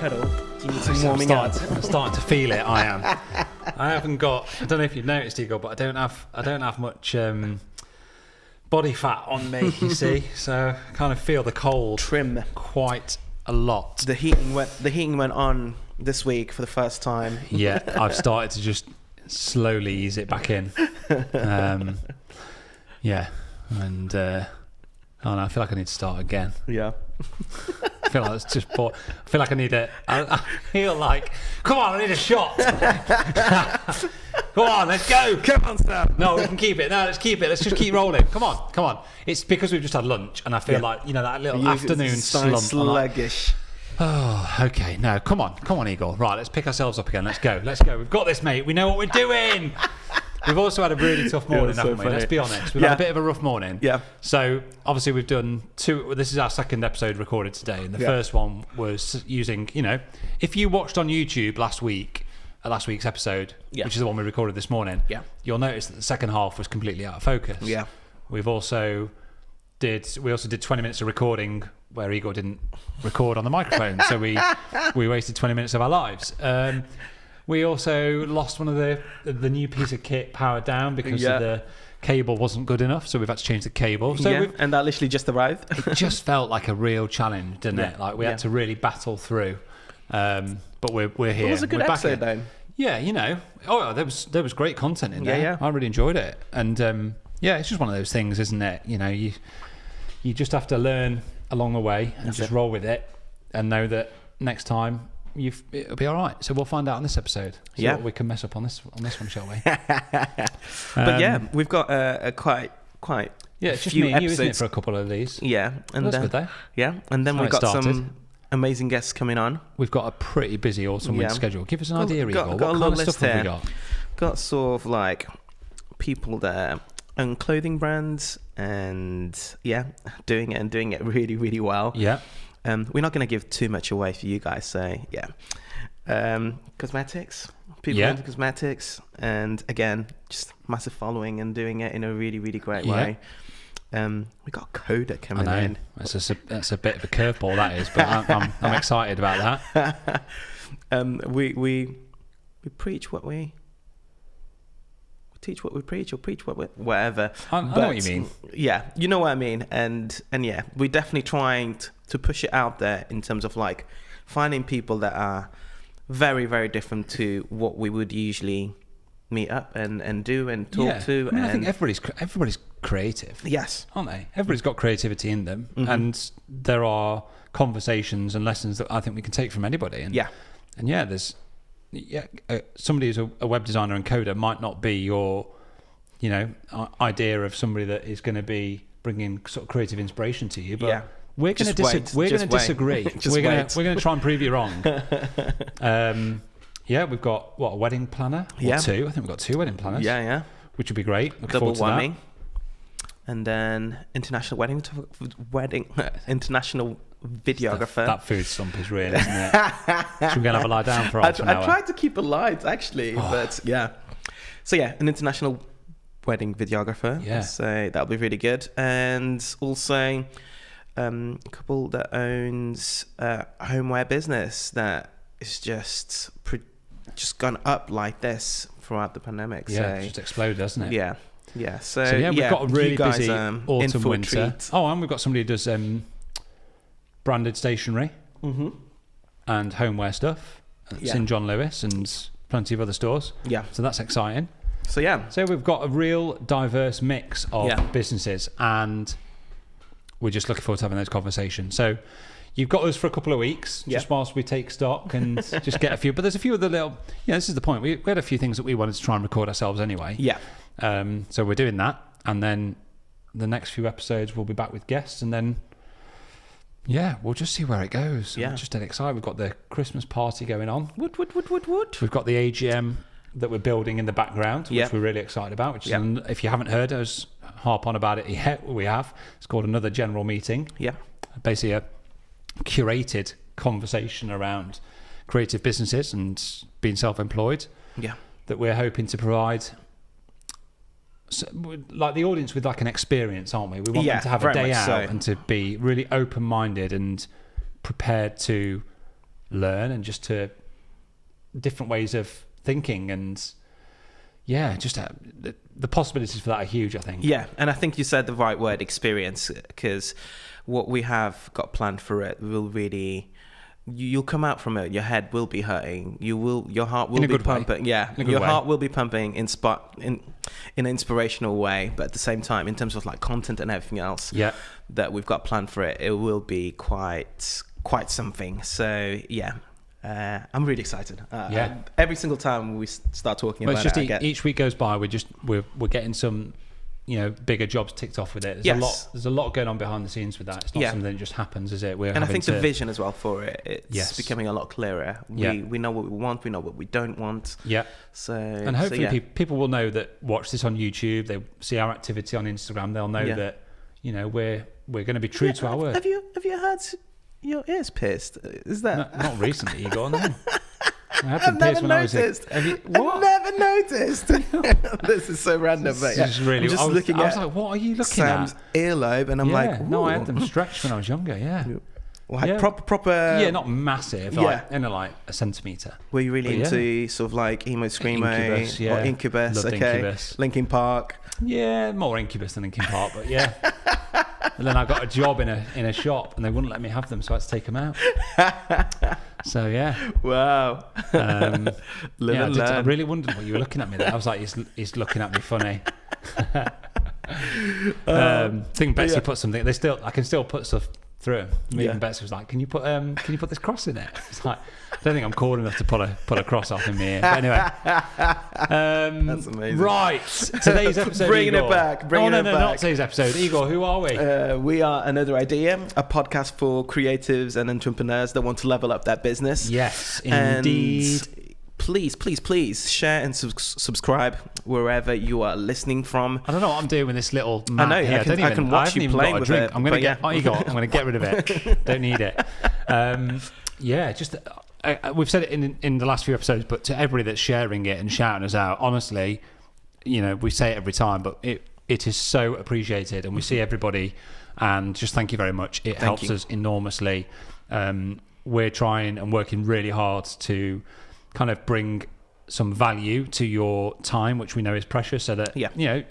cuddle? Do you need some warming up? I'm starting to feel it. I am. I haven't got. I don't know if you've noticed, Igor, but I don't have much body fat on me. You see, so I kind of feel the cold. Trim quite a lot. The heating went on this week for the first time. Yeah, I've started to just slowly ease it back in. Yeah, and I don't know, I feel like I need to start again. Yeah. I feel like it's just poor. I feel like I need I feel like, come on, I need a shot. Come on, let's go. Come on, Sam. No, we can keep it. No, let's keep it. Let's just keep rolling. Come on. It's because we've just had lunch, and I feel like, that little afternoon slump. Sluggish. Oh, okay. No, come on, Eagle. Right, let's pick ourselves up again. Let's go. We've got this, mate. We know what we're doing. We've also had a really tough morning, haven't we? Let's be honest. We've had a bit of a rough morning. Yeah. So, obviously, we've done two. This is our second episode recorded today. And the first one was using, if you watched on YouTube last week's episode, which is the one we recorded this morning, you'll notice that the second half was completely out of focus. Yeah. We also did 20 minutes of recording where Igor didn't record on the microphone. So we wasted 20 minutes of our lives. We also lost one of the new piece of kit powered down because the cable wasn't good enough, so we've had to change the cable. So and that literally just arrived. It just felt like a real challenge, didn't it? Like we had to really battle through. But we're here. It was a good episode, though. Yeah, there was great content in there. Yeah. I really enjoyed it, and it's just one of those things, isn't it? You just have to learn along the way and roll with it, and know that next time it'll be all right. So we'll find out on this episode. So what we can mess up on this one, shall we? But we've got a quite it's just few me and you, episodes. isn't it, for a couple of these? Yeah, and that's good though. Yeah, and then we've got some amazing guests coming on. We've got a pretty busy autumn winter schedule. Give us an idea, Igor. What kind of stuff have we got? Got sort of like people that own clothing brands and doing it really, really well. Yeah. We're not going to give too much away for you guys, so cosmetics, people into cosmetics, and again, just massive following and doing it in a really, really great way. We got Coda coming in. That's a bit of a curveball, that is, but I'm excited about that. We preach what we teach, what we preach, or preach what we whatever. I know what you mean. Yeah, you know what I mean, and we're definitely trying to push it out there in terms of like finding people that are very, very different to what we would usually meet up and do and talk to. I think everybody's creative. Yes, aren't they? Everybody's got creativity in them, and there are conversations and lessons that I think we can take from anybody. And there's somebody who's a web designer and coder might not be your idea of somebody that is going to be bringing sort of creative inspiration to you, but we're going to disagree. We're going to try and prove you wrong. We've got a wedding planner or two. I think we've got 2 wedding planners. Which would be great. Looking Double forward to whammy. And then international international videographer. That food stump is real, isn't it? Should we go and have a lie down for half an hour? I tried to keep it light, actually, but So an international wedding videographer. Yeah. So that'll be really good. And also a couple that owns a homeware business that is just gone up like this throughout the pandemic. Yeah, it's just exploded, hasn't it? Yeah. Yeah, so we've got a really busy autumn, winter. Treat. Oh, and we've got somebody who does branded stationery and homeware stuff. It's in John Lewis and plenty of other stores. Yeah. So that's exciting. So we've got a real diverse mix of businesses, and we're just looking forward to having those conversations. So you've got us for a couple of weeks, just whilst we take stock and just get a few. But there's a few other little... this is the point. We had a few things that we wanted to try and record ourselves anyway. Yeah. So we're doing that, and then the next few episodes we'll be back with guests, and then we'll just see where it goes. I'm just dead excited. We've got the Christmas party going on. Wood. We've got the AGM that we're building in the background, which we're really excited about. Which is, if you haven't heard us harp on about it yet, we have. It's called Another General Meeting. Yeah, basically a curated conversation around creative businesses and being self-employed. Yeah, that we're hoping to provide. So, like the audience with like an experience, aren't we? We want them to have a day out and to be really open-minded and prepared to learn and just to different ways of thinking. And just the possibilities for that are huge, I think. Yeah, and I think you said the right word, experience, because what we have got planned for it will really... You'll come out from it. Your head will be hurting. Your heart will be pumping. Yeah, your heart will be pumping in an inspirational way. But at the same time, in terms of like content and everything else, that we've got planned for it, it will be quite something. So I'm really excited. Every single time we start talking about it, each week goes by, we're getting some, bigger jobs ticked off with it. There's a lot going on behind the scenes with that. It's not something that just happens, is it? I think the vision as well for it, it's becoming a lot clearer. We know what we want, we know what we don't want. Yeah. And hopefully people will know that, watch this on YouTube, they see our activity on Instagram, they'll know that, we're going to be true to our word. Have you had your ears pierced? Is that... Not recently, Igor, no. I've never noticed. I've never noticed. This is so random, but I was like, what are you looking Sam's at? earlobe, and I'm like, ooh. No, I had them stretched when I was younger. Yeah. Well, proper. Yeah, not massive. Like a centimetre. Were you really into sort of like emo screamo Incubus, or Incubus? Loved Okay, Incubus. Linkin Park. Yeah, more Incubus than Linkin Park, but yeah. And then I got a job in a shop, and they wouldn't let me have them, so I had to take them out. So yeah. Wow. I really wondered what you were looking at me there. I was like, he's looking at me funny. I think Betsy put something. I can still put stuff through. Even Betsy was like, "Can you put this cross in it?" It's like, I don't think I'm cool enough to pull a cross off in my ear. But anyway, that's amazing. Right, today's episode. Bringing Igor. it back. No, not today's episode. Igor, who are we? We are Another Idea, a podcast for creatives and entrepreneurs that want to level up their business. Yes, indeed. And please share and subscribe wherever you are listening from. I don't know what I'm doing with this little mat. I know. Here. I can watch you playing with it. I'm going to get rid of it. Don't need it. We've said it in the last few episodes, but to everybody that's sharing it and shouting us out, honestly, we say it every time, but it is so appreciated, and we see everybody, and just thank you very much. It helps us enormously. We're trying and working really hard to kind of bring some value to your time, which we know is precious, so that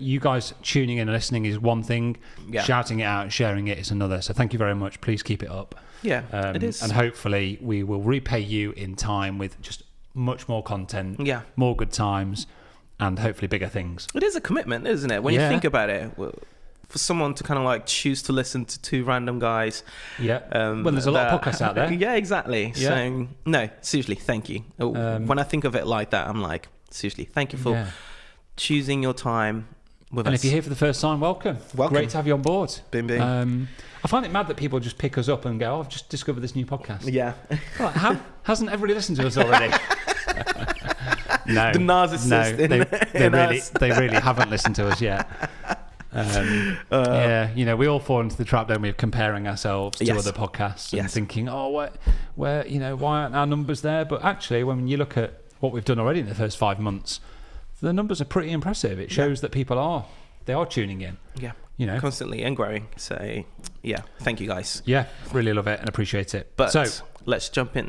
you guys tuning in and listening is one thing, shouting it out and sharing it is another. So thank you very much. Please keep it up. It is. And hopefully we will repay you in time with just much more content, more good times, and hopefully bigger things. It is a commitment, isn't it? When you think about it, for someone to kind of like choose to listen to two random guys. Well, there's a lot of podcasts out there. Yeah, exactly. So, no, seriously, thank you. When I think of it like that, I'm like, seriously, thank you for choosing your time with us. And if you're here for the first time, welcome. Great to have you on board. Bing, bing. I find it mad that people just pick us up and go, I've just discovered this new podcast. Yeah. Like, hasn't everybody listened to us already? No. The narcissist they really haven't listened to us yet. We all fall into the trap, don't we, of comparing ourselves to other podcasts and thinking, where why aren't our numbers there? But actually, when you look at what we've done already in the first 5 months, the numbers are pretty impressive. It shows that people are tuning in. Constantly and growing. So thank you guys. Really love it and appreciate it. But let's jump jump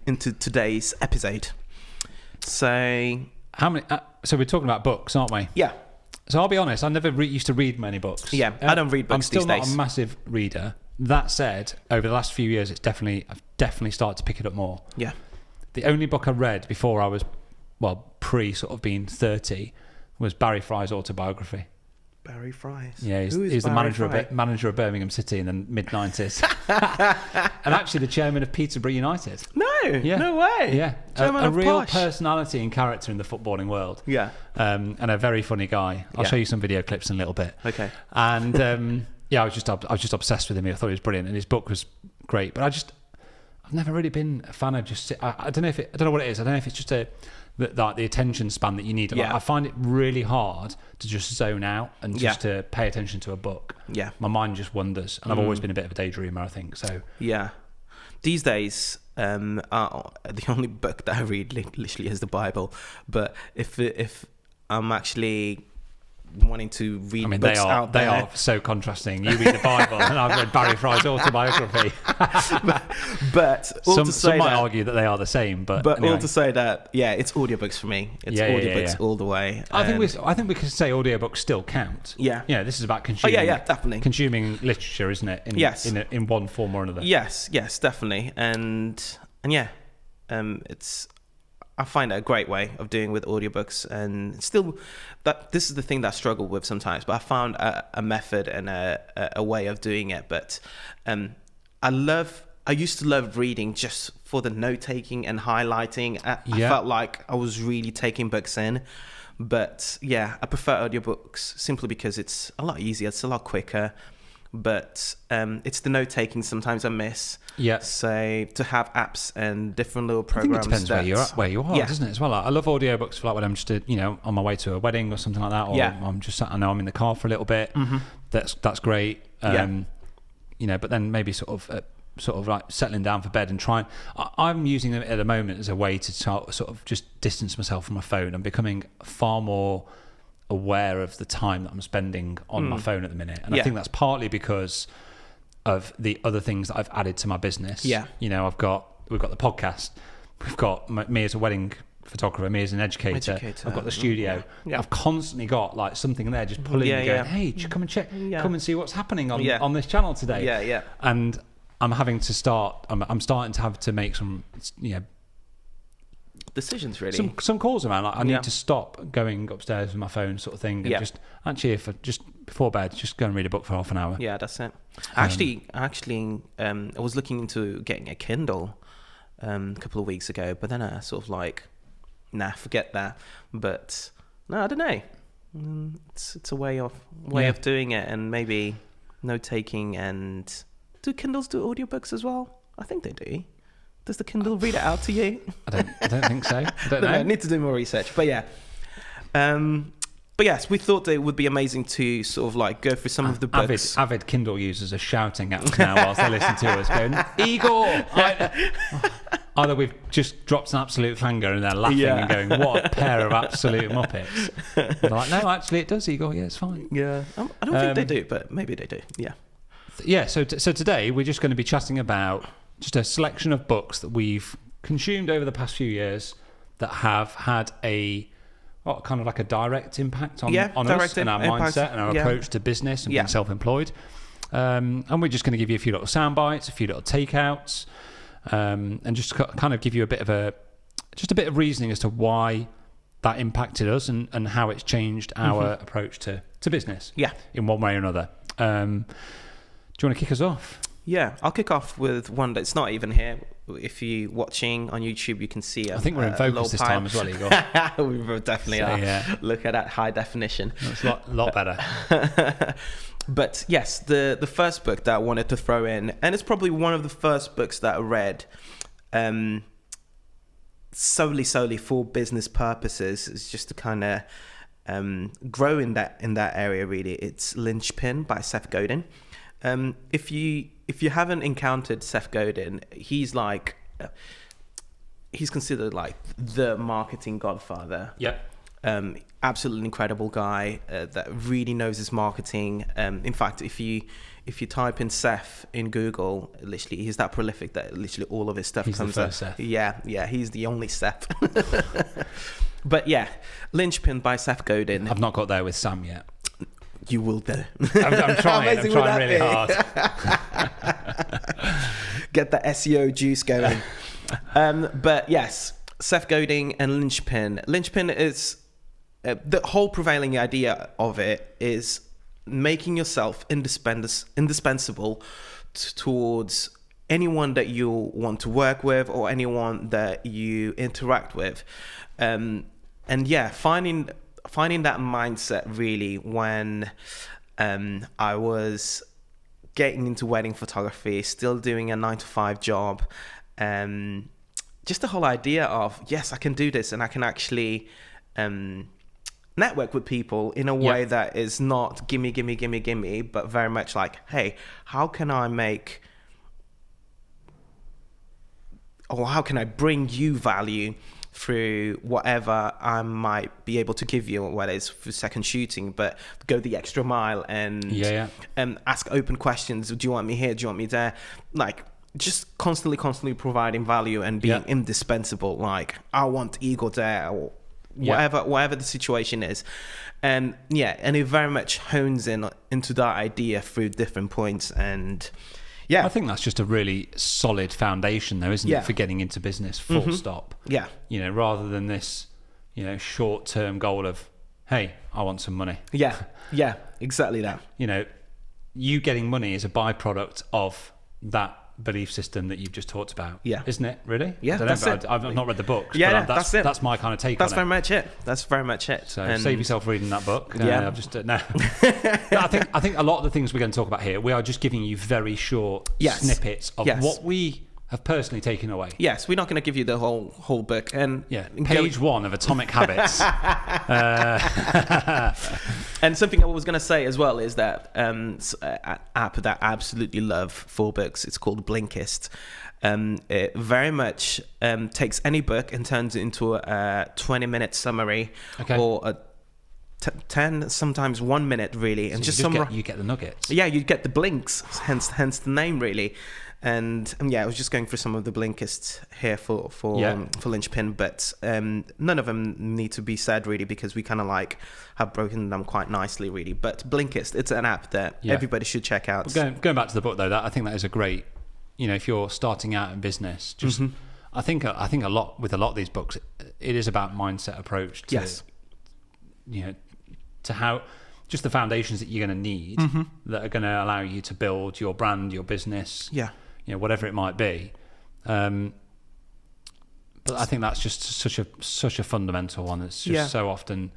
into today's episode. So how many? So we're talking about books, aren't we? Yeah. So I'll be honest, I never used to read many books. Yeah, I don't read books. I'm still these not days. a massive reader. That said, over the last few years, I've definitely started to pick it up more. Yeah. The only book I read before I was, pre sort of being 30, was Barry Fry's autobiography. Barry Fry's. Yeah, he's the manager of Birmingham City in the mid-90s. And actually the chairman of Peterborough United. No way. Yeah, a real personality and character in the footballing world. Yeah. And a very funny guy. I'll show you some video clips in a little bit. Okay. And I was just obsessed with him. I thought he was brilliant, and his book was great. But I've never really been a fan of I don't know what it is. I don't know if it's just the attention span that you need. I find it really hard to just zone out and just to pay attention to a book. Yeah. My mind just wanders, and I've always been a bit of a daydreamer, I think. So yeah. These days, the only book that I read literally is the Bible. But if I'm actually wanting to read books out there. They are so contrasting. You read the Bible and I've read Barry Fry's autobiography. but some might argue that they are the same. But anyway. All to say that, it's audiobooks for me. It's audiobooks all the way. I think we could say audiobooks still count. Yeah. This is about consuming. Definitely. Consuming literature, isn't it? In one form or another. Yes, definitely. And I find it a great way of doing with audiobooks, and still this is the thing that I struggle with sometimes, but I found a method and a way of doing it. But I used to love reading just for the note-taking and highlighting. I felt like I was really taking books in. But I prefer audiobooks simply because it's a lot easier, it's a lot quicker. But it's the note-taking sometimes I miss. Yeah. So to have apps and different little programs. I think it depends where you are, doesn't it, as well? Like, I love audiobooks for like when I'm just on my way to a wedding or something like that, or I'm just I know I'm in the car for a little bit. Mm-hmm. That's great. But then maybe sort of like settling down for bed and trying. I'm using them at the moment as a way to sort of just distance myself from my phone. I'm becoming far more aware of the time that I'm spending on my phone at the minute, and I think that's partly because of the other things that I've added to my business. We've got the podcast, we've got me as a wedding photographer, me as an educator. I've got the studio. I've constantly got like something there just pulling me going, hey, come and check, come and see what's happening on this channel today. And I'm having to start. I'm starting to have to make some decisions, really. Some calls around. Like I need to stop going upstairs with my phone, sort of thing. And just actually, if I just before bed, just go and read a book for half an hour. Yeah, that's it. Actually, I was looking into getting a Kindle a couple of weeks ago, but then I sort of like, forget that. But no, I don't know. It's a way of doing it, and maybe note taking. And do Kindles do audiobooks as well? I think they do. Does the Kindle read it out to you? I don't think so. I don't know. I need to do more research. But but yes, we thought that it would be amazing to sort of like go through some of the books. Avid Kindle users are shouting at us now whilst they listen to us, going, Igor! Either we've just dropped an absolute clanger and they're laughing and going, what a pair of absolute muppets. And they're like, no, actually it does, Igor. Yeah, it's fine. Yeah, I don't think they do, but maybe they do. Yeah. Yeah, so today we're just going to be chatting about just a selection of books that we've consumed over the past few years that have had kind of like a direct impact on us and our mindset and our approach to business and being self-employed. And we're just going to give you a few little sound bites, a few little takeouts, and just kind of give you a bit of reasoning as to why that impacted us and how it's changed our approach to business in one way or another. Do you want to kick us off? Yeah, I'll kick off with one that's not even here. If you're watching on YouTube, you can see I think we're in focus this time as well, Igor. We definitely are. Yeah. Look at that high definition. That's a lot better. But yes, the first book that I wanted to throw in, and it's probably one of the first books that I read solely for business purposes, is just to kind of grow in that area, really. It's Linchpin by Seth Godin. If you haven't encountered Seth Godin, he's considered like the marketing godfather. Yep. Absolutely incredible guy that really knows his marketing. In fact, if you type in Seth in Google, literally he's that prolific that literally all of his stuff comes up. Seth. Yeah, he's the only Seth. But Linchpin by Seth Godin. I've not got there with Sam yet. You will do. I'm trying really hard. Get the SEO juice going. But yes, Seth Godin and Linchpin. Linchpin is the whole prevailing idea of it is making yourself indispensable towards anyone that you want to work with or anyone that you interact with. Finding that mindset really when I was getting into wedding photography, still doing a 9-to-5 job, just the whole idea of, yes, I can do this and I can actually network with people in a way that is not gimme, but very much like, hey, how can I bring you value through whatever I might be able to give you, whether it's for second shooting, but go the extra mile and ask open questions. Do you want me here? Do you want me there? Like, just constantly providing value and being indispensable. Like, I want Igor there, or whatever the situation is. And it very much hones into that idea through different points. And I think that's just a really solid foundation, though, isn't it, for getting into business, full stop. Yeah. You know, rather than this, you know, short-term goal of, hey, I want some money. Yeah, exactly that. You know, you getting money is a byproduct of that belief system that you've just talked about, isn't it? Really? Yeah, that's it. I've not read the book. That's it. That's my kind of take on it. That's very much it. So save yourself reading that book. I've just no. I think a lot of the things we're going to talk about here, we are just giving you very short snippets of what we have personally taken away. Yes, we're not going to give you the whole book. And page 1 of Atomic Habits. And something I was going to say as well is that an app that I absolutely love for books, it's called Blinkist. It very much takes any book and turns it into a 20-minute summary or a 10, sometimes 1 minute, really. And so you get the nuggets. Yeah, you get the blinks, hence the name, really. And I was just going through some of the Blinkists here for Linchpin, but none of them need to be said, really, because we kind of like have broken them quite nicely, really. But Blinkist, it's an app that everybody should check out. Well, going back to the book, though, I think that is a great, you know, if you're starting out in business, just I think a lot of these books, it is about mindset approach to, you know, to how just the foundations that you're going to need that are going to allow you to build your brand, your business. You know, whatever it might be, but I think that's just such a fundamental one. It's just so often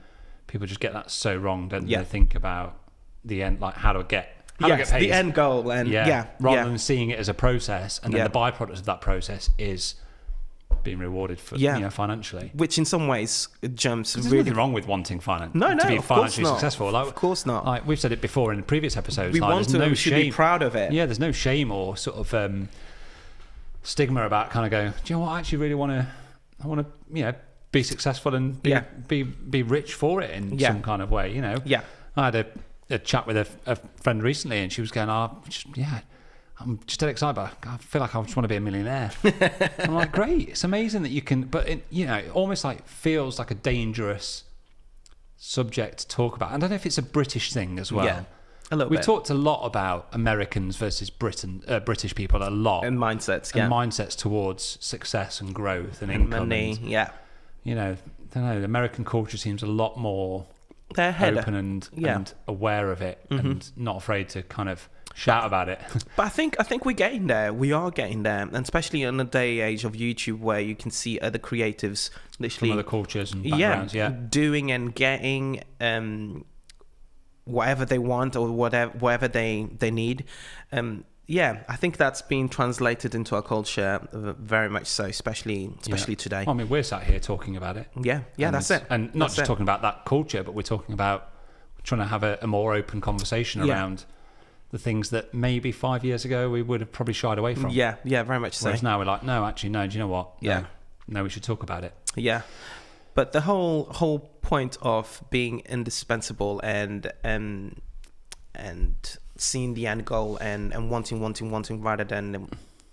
people just get that so wrong, don't they? They think about the end, like how to get paid, the end goal, and rather than seeing it as a process, and then the byproduct of that process is being rewarded for financially. Which in some ways jumps. There's nothing wrong with wanting finance to be financially successful. Like, of course not. Like we've said it before in previous episodes. We should be proud of it. Yeah, there's no shame or sort of stigma about kind of going, do you know what? I actually really want to, be successful and be rich for it in some kind of way. You know. Yeah. I had a chat with a friend recently, and she was going, I'm just dead excited, but I feel like I just want to be a millionaire. I'm like, great, it's amazing that you can, but it almost like feels like a dangerous subject to talk about. I don't know if it's a British thing as well. Yeah, a little bit. We've talked a lot about Americans versus British people a lot. And mindsets, and mindsets towards success and growth and income. Money, You know, I don't know, the American culture seems a lot more open and aware of it and not afraid to kind of shout about it. But I think we're getting there. We are getting there, and especially in the day age of YouTube, where you can see other creatives literally from other cultures and backgrounds, doing and getting whatever they want or whatever they need. I think that's being translated into our culture very much so, especially today. Well, I mean, we're sat here talking about it. Yeah, that's it. And not just talking about that culture, but we're talking about trying to have a more open conversation around the things that maybe 5 years ago we would have probably shied away from. Yeah, very much so. Whereas now we're like, no, do you know what? No, we should talk about it. Yeah. But the whole point of being indispensable and seeing the end goal and wanting rather than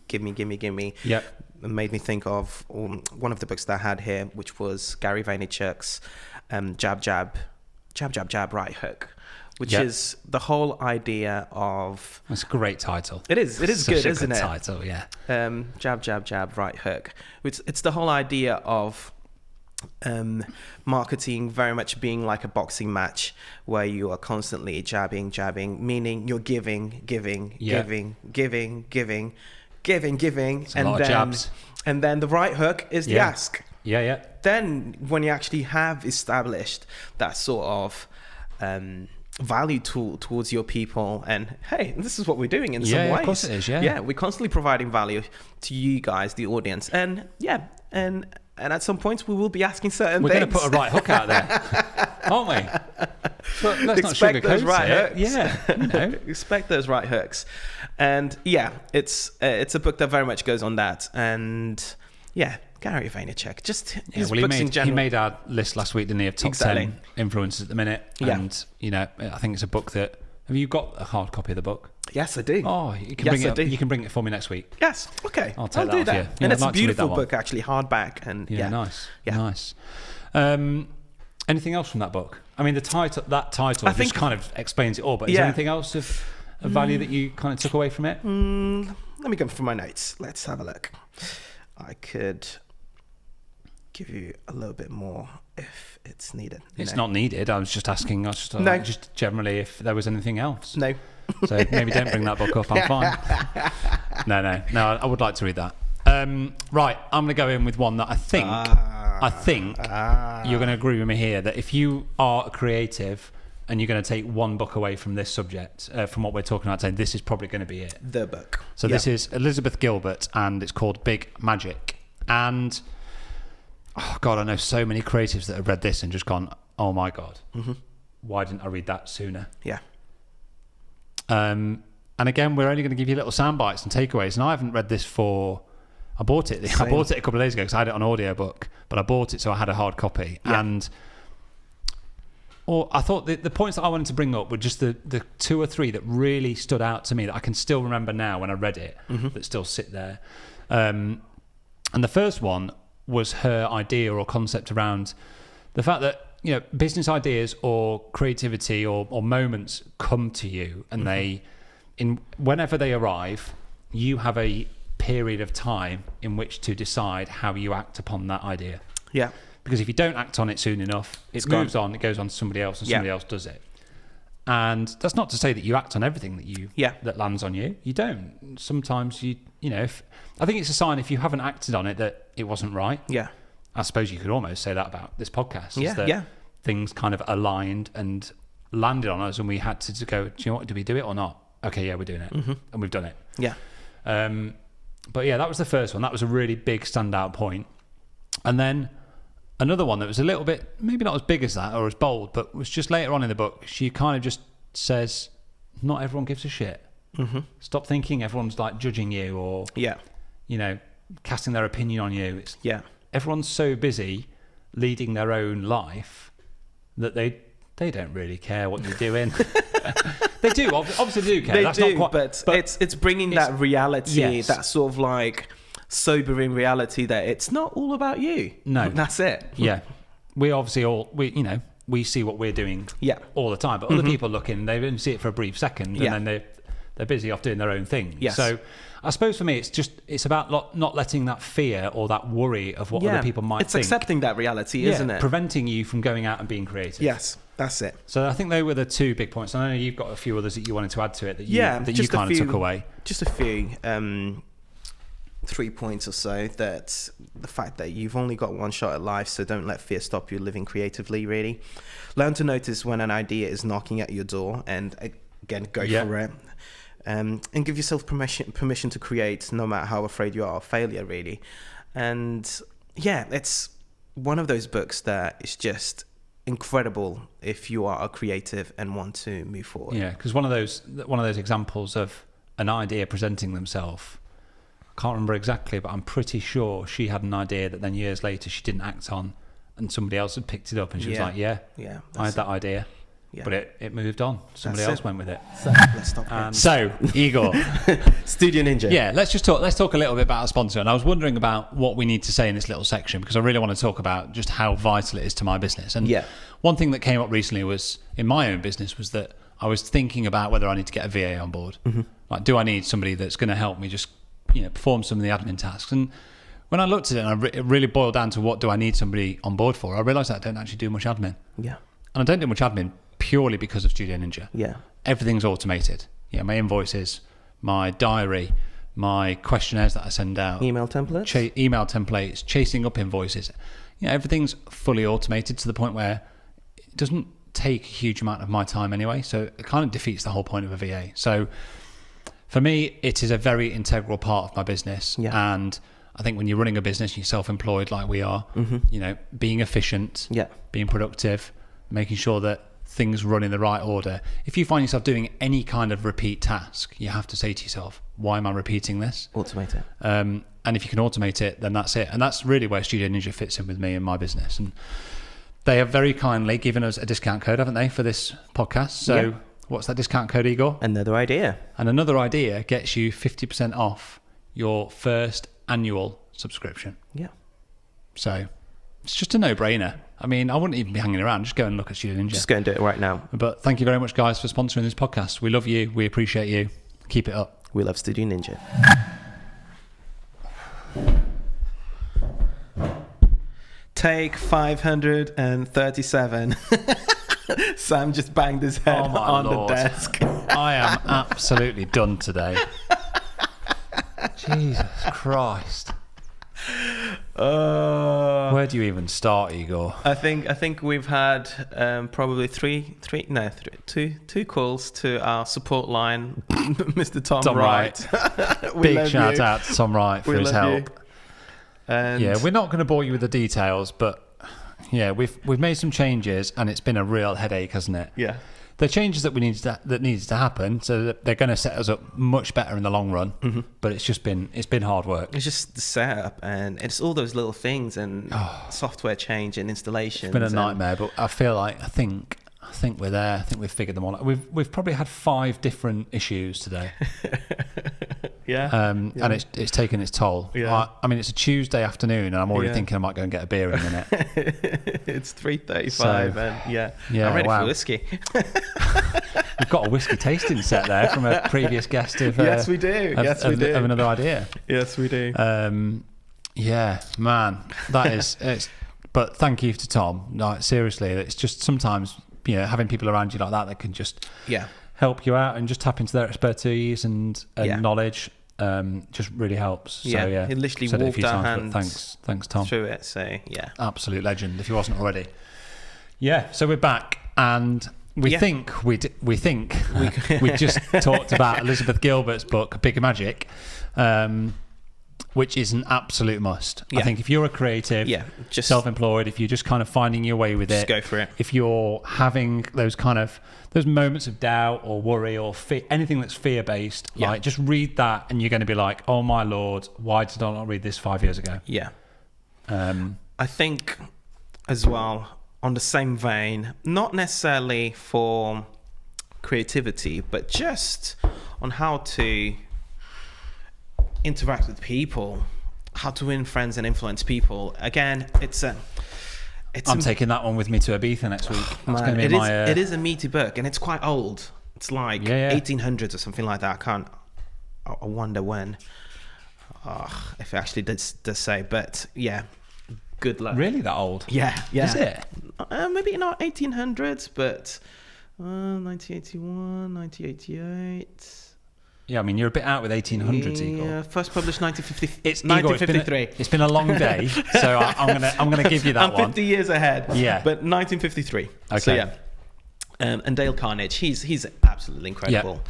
give me. Yeah. Made me think of one of the books that I had here, which was Gary Vaynerchuk's Jab, Right Hook, which is the whole idea of... That's a great title. It is good, isn't it? Title, yeah. Jab, Right Hook. It's the whole idea of marketing very much being like a boxing match where you are constantly jabbing, meaning you're giving, it's a lot of jabs. And then the right hook is the ask. Yeah. Then when you actually have established that sort of value towards your people, and hey, this is what we're doing in some ways. Of course it is. Yeah, we're constantly providing value to you guys, the audience, and at some points we will be asking certain things. We're going to put a right hook out there, aren't we? But let's expect not those right it. hooks. Yeah, expect those right hooks, and it's a book that very much goes on that, and Gary Vaynerchuk, just his books in general. He made our list last week, didn't he, of top 10 influencers at the minute. And, I think it's a book that... Have you got a hard copy of the book? Yes, I do. Oh, you can bring it for me next week. Yes, okay. I'll do that. And it's a beautiful book, actually, hardback. And nice. Anything else from that book? I mean, that title just kind of explains it all, but is there anything else of value that you kind of took away from it? Let me go through my notes. Let's have a look. I could give you a little bit more if it's needed. It's not needed. I was just asking. Just generally if there was anything else. No. So maybe don't bring that book up. I'm fine. No. I would like to read that. Right, I'm going to go in with one that I think you're going to agree with me here, that if you are a creative and you're going to take one book away from this subject, from what we're talking about today, this is probably going to be it. The book. So this is Elizabeth Gilbert, and it's called Big Magic. And, oh God, I know so many creatives that have read this and just gone, oh my God, why didn't I read that sooner? Yeah. And again, we're only going to give you little sound bites and takeaways. And I haven't read this I bought it. Same. I bought it a couple of days ago because I had it on audiobook, but I bought it so I had a hard copy. Yeah. I thought the points that I wanted to bring up were just the 2 or 3 that really stood out to me that I can still remember now when I read it, that still sit there. And the first one was her idea or concept around the fact that, business ideas or creativity or moments come to you, and whenever they arrive, you have a period of time in which to decide how you act upon that idea. Yeah. Because if you don't act on it soon enough, it moves on, it goes on to somebody else, and somebody else does it. And that's not to say that you act on everything that lands on you. You don't. Sometimes I think it's a sign if you haven't acted on it that it wasn't right. Yeah. I suppose you could almost say that about this podcast. Yeah. Things kind of aligned and landed on us, and we had to go, do you know what, do we do it or not? Okay, yeah, we're doing it. And we've done it. Yeah. But yeah, that was the first one. That was a really big standout point. And then another one that was a little bit, maybe not as big as that or as bold, but was just later on in the book. She kind of just says, not everyone gives a shit. Stop thinking everyone's like judging you or, casting their opinion on you. Everyone's so busy leading their own life that they don't really care what you're doing. They do, obviously they do care. That's not quite, but it's bringing that reality, that sort of like sobering reality that it's not all about you. No. That's it. Yeah. We obviously we see what we're doing all the time, but other people look in, they only see it for a brief second, and then they're busy off doing their own thing. Yes. So I suppose for me, it's about not letting that fear or that worry of what other people might think. It's accepting that reality, isn't it? Preventing you from going out and being creative. Yes, that's it. So I think they were the 2 big points. I know you've got a few others that you wanted to add to it that you kind of took away. Just a few. 3 points or so. That the fact that you've only got one shot at life, so don't let fear stop you living creatively, really. Learn to notice when an idea is knocking at your door, and again, go for it. And give yourself permission to create, no matter how afraid you are of failure, really. And it's one of those books that is just incredible if you are a creative and want to move forward. Yeah, because one of those examples of an idea presenting themselves, I can't remember exactly, but I'm pretty sure she had an idea that then years later she didn't act on, and somebody else had picked it up, and she was like, I had that idea. Yeah. But it moved on. Somebody else went with it. So let's stop. So Igor, Studio Ninja. Yeah, let's talk a little bit about our sponsor. And I was wondering about what we need to say in this little section, because I really want to talk about just how vital it is to my business. And one thing that came up recently was in my own business was that I was thinking about whether I need to get a VA on board. Like, do I need somebody that's going to help me just perform some of the admin tasks? And when I looked at it and it really boiled down to what do I need somebody on board for, I realised that I don't actually do much admin. Yeah. And I don't do much admin purely because of Studio Ninja. Yeah. Everything's automated. My invoices, my diary, my questionnaires that I send out. Email templates. Chasing up invoices. Everything's fully automated to the point where it doesn't take a huge amount of my time anyway. So it kind of defeats the whole point of a VA. So for me, it is a very integral part of my business. Yeah. And I think when you're running a business, you're self-employed like we are, being efficient, being productive, making sure that things run in the right order. If you find yourself doing any kind of repeat task, you have to say to yourself, why am I repeating this? Automate it. And if you can automate it, then that's it. And that's really where Studio Ninja fits in with me and my business. And they have very kindly given us a discount code, haven't they, for this podcast? So what's that discount code, Igor? Another Idea. And Another Idea gets you 50% off your first annual subscription. Yeah. So it's just a no-brainer. I mean, I wouldn't even be hanging around. Just go and look at Studio Ninja. Just go and do it right now. But thank you very much, guys, for sponsoring this podcast. We love you. We appreciate you. Keep it up. We love Studio Ninja. Take 537. Sam just banged his head on Lord. the desk. I am absolutely done today. Jesus Christ. Where do you even start, Igor? I think we've had probably two calls to our support line, Mr. Tom Wright. Big shout out to Tom Wright for his help. And yeah, we're not going to bore you with the details, but yeah, we've made some changes, and it's been a real headache, hasn't it? Yeah. The changes that needs to happen, so that they're going to set us up much better in the long run. Mm-hmm. But it's been hard work. It's just the setup, and it's all those little things, and software change and installation. It's been a nightmare, but I feel like I think we're there. I think we've figured them all out. We've probably had 5 different issues today. Yeah. And it's taken its toll. Yeah. I mean, it's a Tuesday afternoon, and I'm already thinking I might go and get a beer in a minute. It's 3:35, and I'm ready for whiskey. We've got a whiskey tasting set there from a previous guest of. Yes, we do. Of Another Idea. Yes, we do. Yeah, man, that is. But thank you to Tom. Like, seriously, it's just sometimes having people around you like that can just help you out and just tap into their expertise and knowledge. Just really helps. So, he literally walked our hands. Thanks, Tom. Through it. So absolute legend. If he wasn't already. Yeah. So we're back, and we think we just talked about Elizabeth Gilbert's book, Bigger Magic. Which is an absolute must. I think if you're a creative, just self-employed, if you're just kind of finding your way with it, go for it. If you're having those moments of doubt or worry or anything that's fear-based, like just read that, and you're going to be like, oh my Lord, why did I not read this 5 years ago? Yeah. I think as well, on the same vein, not necessarily for creativity, but just on how to interact with people, how to win friends and influence people. Again, I'm taking that one with me to Ibiza next week. It is a meaty book, and it's quite old. It's like 1800s or something like that. I wonder when. If it actually does say, but good luck. Really, that old? Yeah. Is it? Maybe not 1800s, but 1981, 1988. Yeah, I mean, you're a bit out with 1800s, Igor. Yeah, first published 1953. 1953. It's been a long day, so I'm gonna give you that one. I'm 50 years ahead. Yeah, but 1953. Okay. So and Dale Carnegie, he's absolutely incredible.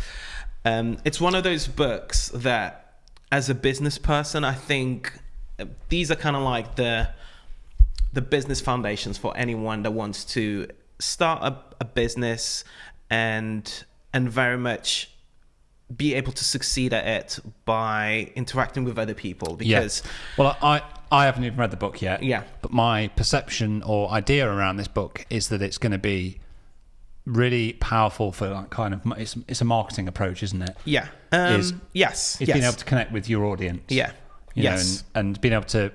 Yeah. It's one of those books that, as a business person, I think these are kind of like the business foundations for anyone that wants to start a business and very much be able to succeed at it by interacting with other people. Because well, I haven't even read the book yet. Yeah. But my perception or idea around this book is that it's going to be really powerful for that kind of. It's a marketing approach, isn't it? Yeah. Yes. It's being able to connect with your audience. Yeah. You know, and being able to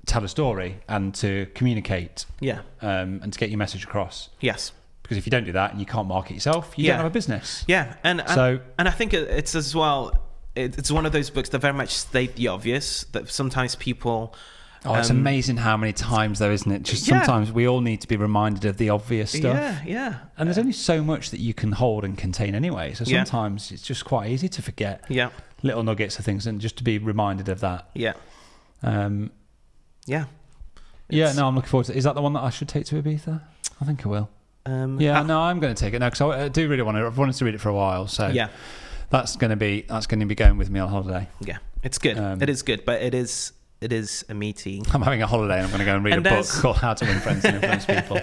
tell a story and to communicate. Yeah. And to get your message across. Yes. Because if you don't do that and you can't market yourself, you don't have a business. Yeah, and I think it's as well. It's one of those books that very much state the obvious. That sometimes people. It's amazing how many times though, isn't it? Just sometimes we all need to be reminded of the obvious stuff. Yeah. And there's only so much that you can hold and contain anyway. So sometimes it's just quite easy to forget little nuggets of things and just to be reminded of that. Yeah. No, I'm looking forward to it. Is that the one that I should take to Ibiza? I think I will. I'm going to take it now because I do really want to. I've wanted to read it for a while, so that's going to be going with me on holiday. Yeah, it's good. It is good, but it is a meaty. I'm having a holiday and I'm going to go and read a book called How to Win Friends and Influence People.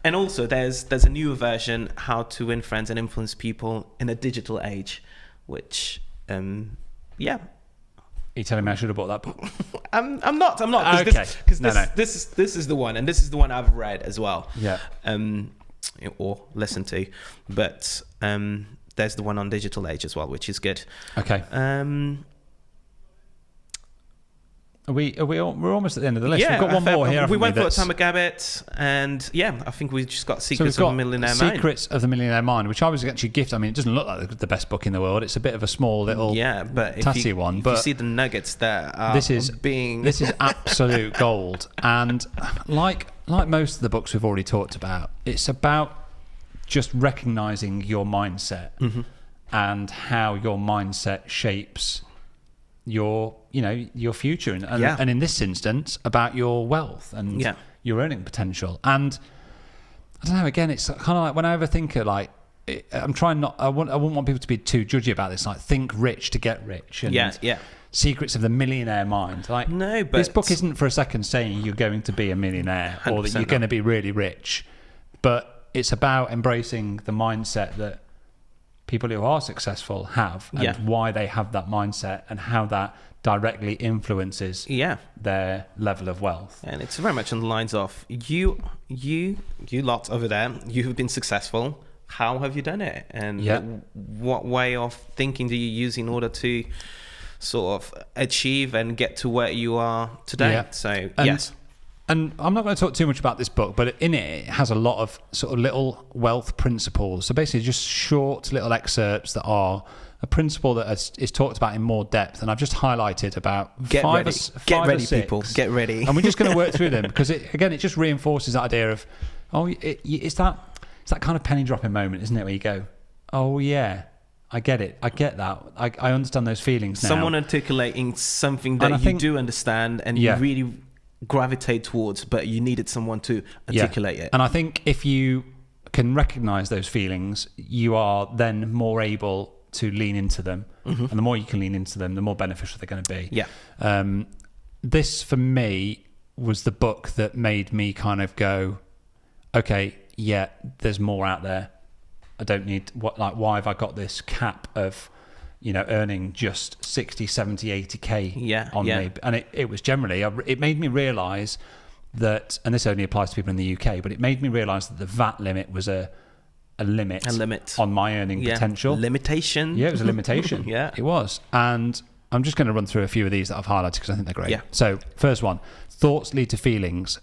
And also, there's a newer version, How to Win Friends and Influence People in a Digital Age, which Are you telling me I should have bought that book? I'm not. Okay. This is the one, and this is the one I've read as well. Yeah. Or listened to, but there's the one on Digital Age as well, which is good. Okay. We're almost at the end of the list. Yeah, we've got one more here. We went for Atomic Habits, and I think we've just got Secrets of the Millionaire Mind. Secrets of the Millionaire Mind, which I was actually gifted. I mean, it doesn't look like the best book in the world. It's a bit of a small little tassy one. But you see the nuggets that are this is absolute gold. And like most of the books we've already talked about, it's about just recognizing your mindset and how your mindset shapes your future and in this instance about your wealth and your earning potential. And I don't know, again, it's kind of like when I ever think of I wouldn't want people to be too judgy about this, like think rich to get rich and Secrets of the Millionaire Mind. Like, no, but this book isn't for a second saying you're going to be a millionaire or that you're going to be really rich, but it's about embracing the mindset that people who are successful have and why they have that mindset and how that directly influences their level of wealth. And it's very much on the lines of you lot over there, you have been successful. How have you done it? And what way of thinking do you use in order to sort of achieve and get to where you are today? Yeah. So, And I'm not going to talk too much about this book, but in it has a lot of sort of little wealth principles. So basically just short little excerpts that are a principle that is talked about in more depth. And I've just highlighted about Get ready, people. Get ready. And we're just going to work through them because, it just reinforces that idea of, it's that kind of penny dropping moment, isn't it, where you go, oh, yeah, I get it. I get that. I understand those feelings now. Someone articulating something that you do understand and you really gravitate towards, but you needed someone to articulate it. And I think if you can recognize those feelings, you are then more able to lean into them. And the more you can lean into them, the more beneficial they're going to be. This for me was the book that made me kind of go, okay, there's more out there. I don't need why have I got this cap of earning just 60, 70, 80k on me. And it was generally, it made me realise that, and this only applies to people in the UK, but it made me realise that the VAT limit was a limit on my earning potential. Limitation. Yeah, it was a limitation. It was. And I'm just going to run through a few of these that I've highlighted because I think they're great. So first one, thoughts lead to feelings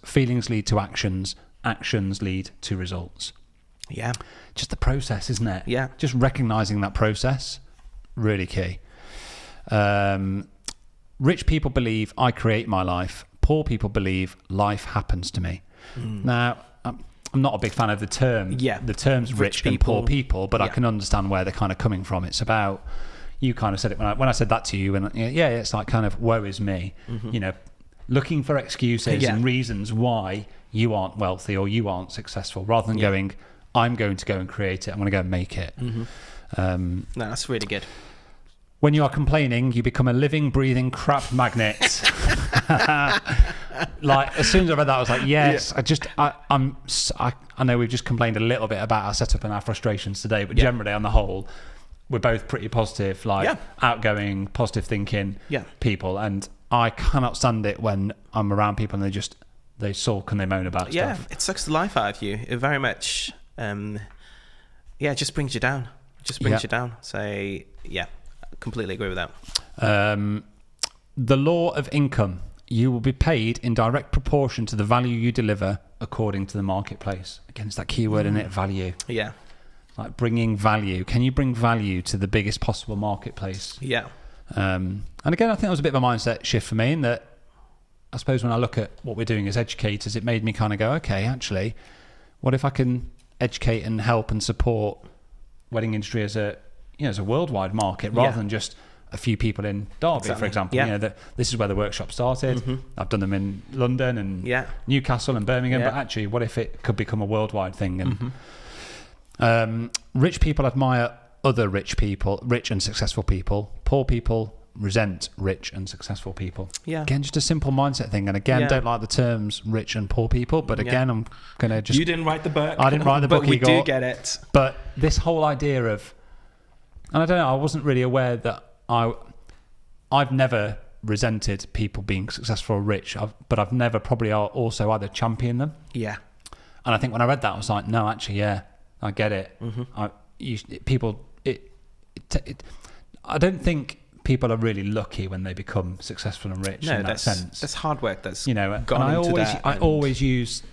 lead to actions lead to results. Just the process, isn't it? Just recognising that process. Really key. Rich people believe I create my life. Poor people believe life happens to me. Now, I'm not a big fan of the term. The terms rich and poor people, but I can understand where they're kind of coming from. It's about, you kind of said it when I said that to you, and it's like kind of woe is me. Looking for excuses and reasons why you aren't wealthy or you aren't successful, rather than going, I'm going to go and create it. I'm going to go and make it. No, that's really good. When you are complaining, you become a living, breathing crap magnet. Like, as soon as I read that, I was like, yes. I know we've just complained a little bit about our setup and our frustrations today, but generally, on the whole, we're both pretty positive, outgoing, positive thinking people. And I cannot stand it when I'm around people and they sulk and they moan about stuff. It sucks the life out of you. It very much, it just brings you down. So, completely agree with that. The law of income. You will be paid in direct proportion to the value you deliver according to the marketplace. Again, it's that key word, isn't it? Value. Like bringing value. Can you bring value to the biggest possible marketplace? And again, I think that was a bit of a mindset shift for me in that I suppose when I look at what we're doing as educators, it made me kind of go, okay, actually, what if I can educate and help and support wedding industry as a worldwide market rather than just a few people in Derby, for example. This is where the workshop started. I've done them in London and Newcastle and Birmingham, but actually, what if it could become a worldwide thing? And rich people admire other rich people, rich and successful people. Poor people resent rich and successful people. Again, just a simple mindset thing. And again, don't like the terms rich and poor people, but again, I'm going to just... You didn't write the book. I didn't write the book. But we do get it. But this whole idea of... And I don't know, I wasn't really aware that I've never resented people being successful or rich, but I've never probably also either championed them. Yeah. And I think when I read that, I was like, no, actually, yeah, I get it. I don't think people are really lucky when they become successful and rich in that sense. That's hard work. That's I always use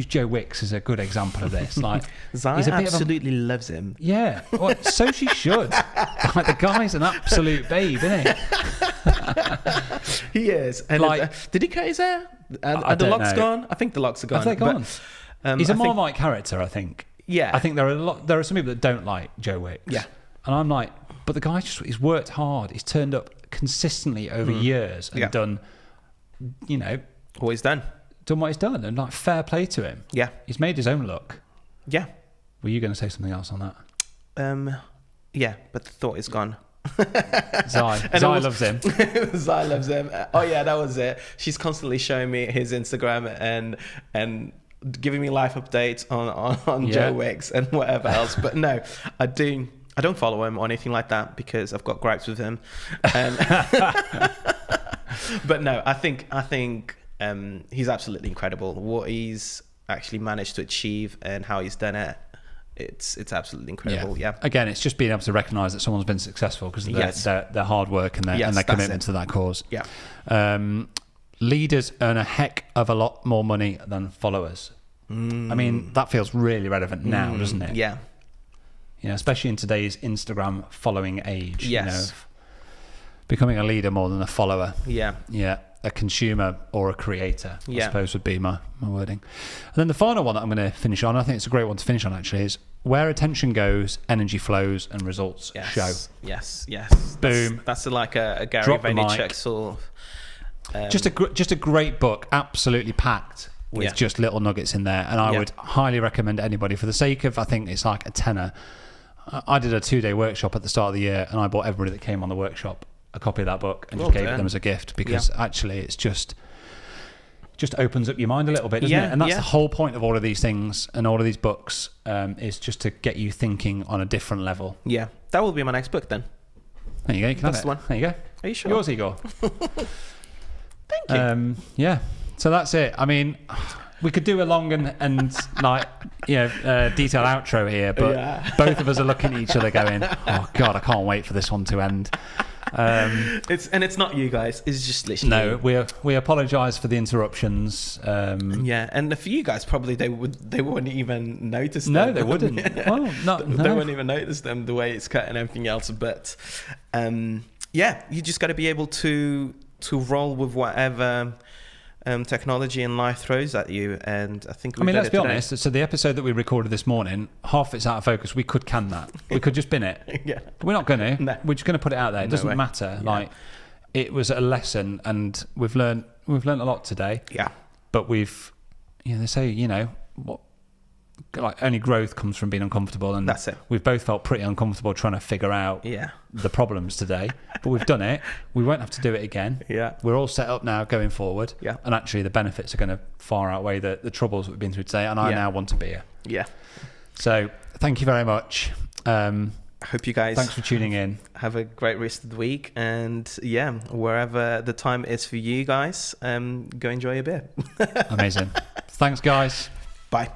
Joe Wicks as a good example of this. Like, Zai absolutely loves him. Yeah, well, so she should. Like, the guy's an absolute babe, isn't he? He is. And did he cut his hair? Are the locks gone? I think the locks are gone. Have they gone? He's a Marmite character, I think. Yeah. I think there are some people that don't like Joe Wicks. Yeah. And I'm like, but the guy's he's worked hard. He's turned up consistently over years and done, what he's done. Done what he's done, and like, fair play to him. Yeah. He's made his own look. Yeah. Were you going to say something else on that? Yeah, but the thought is gone. Zai loves him. Zai loves him. Oh yeah, that was it. She's constantly showing me his Instagram and giving me life updates on Joe Wicks and whatever else. But no, I don't follow him or anything like that because I've got gripes with him. But no, I think he's absolutely incredible. What he's actually managed to achieve and how he's done it, it's absolutely incredible. Yeah. Again, it's just being able to recognise that someone's been successful because of their hard work and their commitment to that cause. Yeah. Leaders earn a heck of a lot more money than followers. I mean, that feels really relevant now, doesn't it? Yeah. Especially in today's Instagram following age. Yes. Becoming a leader more than a follower. Yeah. Yeah. A consumer or a creator, I suppose, would be my wording. And then the final one that I'm going to finish on, I think it's a great one to finish on actually, is where attention goes, energy flows and results show. Yes. Boom. That's like a Gary Vaynerchuk sort of... Just a great book, absolutely packed with just little nuggets in there. And I would highly recommend anybody, for the sake of, I think it's like a tenner. I did a 2-day workshop at the start of the year and I bought everybody that came on the workshop a copy of that book and just gave it them as a gift because actually it's just opens up your mind a little bit, doesn't it? And that's the whole point of all of these things and all of these books, is just to get you thinking on a different level. Yeah, that will be my next book then. There you go. You can have it. One. There you go. Are you sure? Yours, Igor. Thank you. Yeah. So that's it. I mean, we could do a long and like, detailed outro here, but both of us are looking at each other going, "Oh God, I can't wait for this one to end." It's not you guys. It's just literally we apologise for the interruptions. And for you guys, probably they wouldn't even notice them. No, they wouldn't. Well, they wouldn't even notice them the way it's cut and everything else. But you just got to be able to roll with whatever technology and life throws at you. And I think let's be honest. So the episode that we recorded this morning, half it's out of focus. We could can that. We could just bin it. But we're not going to. No. We're just going to put it out there. It doesn't matter. Yeah. Like, it was a lesson, and we've learned a lot today. Yeah. But we've, they say, what, like, only growth comes from being uncomfortable, and that's it. We've both felt pretty uncomfortable trying to figure out the problems today, but we've done it. We won't have to do it again. We're all set up now going forward, and actually the benefits are going to far outweigh the troubles that we've been through today, and I now want to be here. So thank you very much. I hope you guys, thanks for tuning in, have a great rest of the week, and wherever the time is for you guys, go enjoy a beer. Amazing. Thanks, guys. Bye.